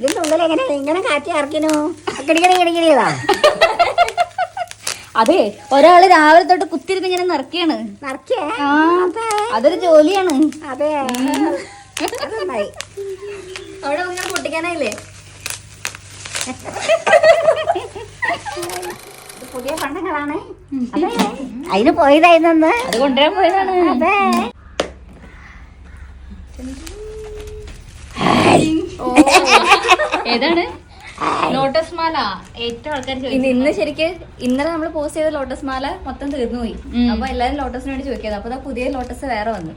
ഇതിന്റെ ഉള്ളിൽ എങ്ങനെ ഇങ്ങനെ കാറ്റി ഇറക്കിനു കിടികിടികിടികിടിയതാ. അതെ, ഒരാള് രാവിലെ തൊട്ട് കുത്തിരുന്ന് ഇങ്ങനെ നിറക്കിയാണ്. നിറക്കിയേ? അതൊരു ജോലിയാണ്. അതെ, നന്നായി. അവിടെ ഇങ്ങനെ പൊട്ടിക്കാനായില്ലേ? പുതിയ പണ്ടങ്ങളാണ്. അതെ, അതിന് പോയതായിരുന്നു. അത് കൊണ്ടുവരാൻ പോയതാണ്. അതെ, ഏതാണ്? ലോട്ടസ് മാല. ഏറ്റവും ആൾക്കാർ ഇന്ന് ശരിക്ക് ഇന്നലെ നമ്മൾ പോസ്റ്റ് ചെയ്ത ലോട്ടസ് മാല മൊത്തം തീർന്നു പോയി. അപ്പൊ എല്ലാരും ലോട്ടസിന് വേണ്ടി ചോദിക്കാതെ, അപ്പൊ പുതിയ ലോട്ടസ് വേറെ വന്നു.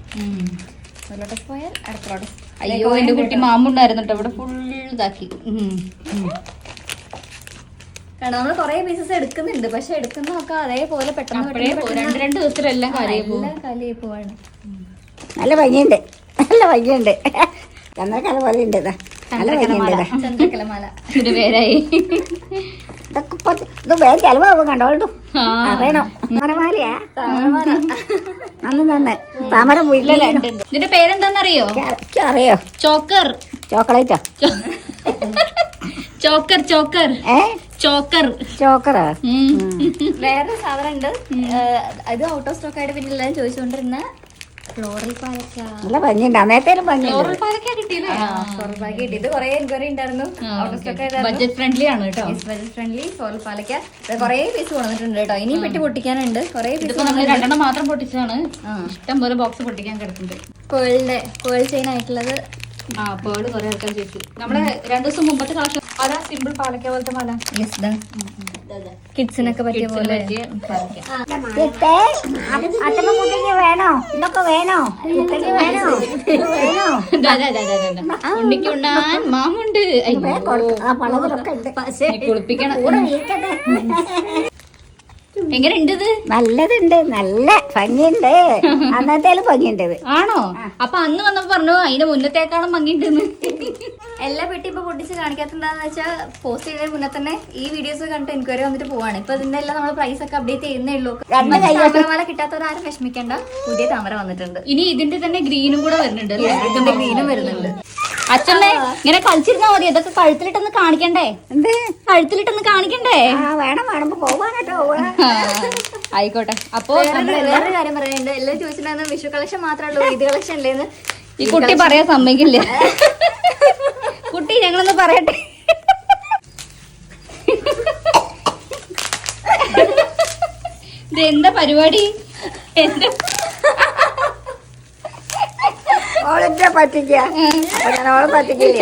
ലോട്ടസ് പോയാൽ അടുത്ത ലോട്ടസ്. അയ്യോ, എന്റെ കുട്ടി മാമുണ്ടായിരുന്നു കേട്ടോ, ഇവിടെ ഫുൾ ഇതാക്കി. കാരണം നമ്മള് കൊറേ പീസസ് എടുക്കുന്നുണ്ട്, പക്ഷെ എടുക്കുന്നതൊക്കെ അതേപോലെ പെട്ടെന്ന് രണ്ട് ദിവസത്തിലെല്ലാം കാലിയായി പോവാണ്. നല്ല ഭംഗിയുണ്ട്, നല്ല ഭംഗിയുണ്ട്. ചന്ദ്രക്കല പോലെ ഉണ്ട്. നല്ല ഭംഗിയുണ്ട്. ചന്ദ്രക്കലമാല ഒരു പേരായി. ഇത് വേറെ ചെലവാകും, കണ്ടോളൂ. അറിയണോ? താമരമാലയാ? നന്ന് നന്ന് താമര പോയില്ലല്ലോ. ഇതിന്റെ പേരെന്താന്നറിയോ? അറിയോ? ചോക്കർ. ചോക്ലേറ്റോ? ചോക്കർ ചോക്കർ ചോക്കർ ചോക്കറാ? വേറൊരു സാധനം ഉണ്ട്, ഇത് ഔട്ട് ഓഫ് സ്റ്റോക്ക് ആയിട്ട് പിന്നെ എല്ലാവരും ചോദിച്ചുകൊണ്ടിരുന്ന ഫ്ലോറൽ പാലക്ക. നല്ല ഭംഗിയുണ്ട്, അന്നേരത്തേലും ഭംഗി. ഫ്ലോറൽ പാലക്ക കിട്ടിയില്ലേ? ഫ്ലോറൽ പാലക്ക കിട്ടി. ഇത് കുറെ എൻക്വയറി ഉണ്ടായിരുന്നു. ഔട്ട് ഓഫ് സ്റ്റോക്ക് ആയിട്ട് ബഡ്ജറ്റ് ഫ്രണ്ട്ലി ആണ് കേട്ടോ. Budget friendly floral palakka. കുറെ പീസ് കൊണ്ടുവന്നിട്ടുണ്ട് കേട്ടോ. ഇനിയും പെട്ടി പൊട്ടിക്കാനുണ്ട്. കുറെ പീസ് നമ്മൾ 2 മാത്രം പൊട്ടിച്ചതാണ്. ഇഷ്ടം പോലെ ബോക്സ് പൊട്ടിക്കാൻ കിടക്കുന്നുണ്ട്. പേൾ ചെയിൻ ആയിട്ടുള്ളത്. പേള് കുറെ ആൾക്കാർ ചോദിച്ചു. നമ്മള് 2 ദിവസം മുമ്പത്തെ കളക്ഷൻ അതാ സിമ്പിൾ പാലക്ക പോലത്തെ മാല. കിഡ്സിനൊക്കെ പറ്റിയ പോലെ അച്ഛമ്മക്കുട്ടിക്ക് വേണോ? ഇതൊക്കെ വേണോ? കുട്ടിക്ക് വേണോ? ഉണ്ണിക്ക് ഉണ്ടാൻ മാമുണ്ട്. പളതിലൊക്കെ ഉണ്ട്. കുളിപ്പിക്കണം. എങ്ങനെയുണ്ട് ഇത്? നല്ലതുണ്ട്, നല്ല ഭംഗിയുണ്ട്. അന്നത്തേലും ഭംഗിയുണ്ട്. ആണോ? അപ്പൊ അന്ന് വന്നപ്പോ പറഞ്ഞു അതിന്റെ മുന്നത്തേക്കാളും ഭംഗിയുണ്ടെന്ന്. എല്ലാ പെട്ടി ഇപ്പൊ പൊട്ടിച്ച് കാണിക്കാത്തെന്താന്ന് വെച്ചാൽ പോസ്റ്റ് ചെയ്തതിന് മുന്നേ തന്നെ ഈ വീഡിയോസ് കണ്ടിട്ട് എൻക്വയറി വന്നിട്ട് പോവാണ്. ഇപ്പൊ ഇതിന്റെ എല്ലാം നമ്മള് പ്രൈസ് ഒക്കെ അപ്ഡേറ്റ് ചെയ്യുന്നേ ഉള്ളൂ. താമരമാല കിട്ടാത്തവരാരും വിഷമിക്കേണ്ട, പുതിയ താമര വന്നിട്ടുണ്ട്. ഇനി ഇതിന്റെ തന്നെ ഗ്രീനും കൂടെ വരുന്നുണ്ട്. ഇതിന്റെ ഗ്രീനും വരുന്നുണ്ട്. അച്ഛനെ ഇങ്ങനെ കളിച്ചിരുന്നാ മതി, ഇതൊക്കെ കഴുത്തിലിട്ടൊന്ന് കാണിക്കണ്ടേ? എന്ത് കഴുത്തിലിട്ടൊന്ന് കാണിക്കണ്ടേ? വേണം, വേണം പോവാനോ. ആയിക്കോട്ടെ. അപ്പൊ വേറൊരു കാര്യം പറയാനുണ്ട്. എല്ലാവരും ചോദിച്ചിട്ടുണ്ടായിരുന്നു വിഷു കളക്ഷൻ മാത്രമേ ഉള്ളൂ, ഈദ് കളക്ഷൻ അല്ലേന്ന്. ഈ കുട്ടി പറയാൻ സമ്മതിക്കില്ല. കുട്ടി ഞങ്ങളൊന്ന് പറയട്ടെ. ഇത് എന്താ പരിപാടി? ഓളെ പറ്റിക്ക, ഞാൻ ഓളെ പറ്റിക്കില്ല.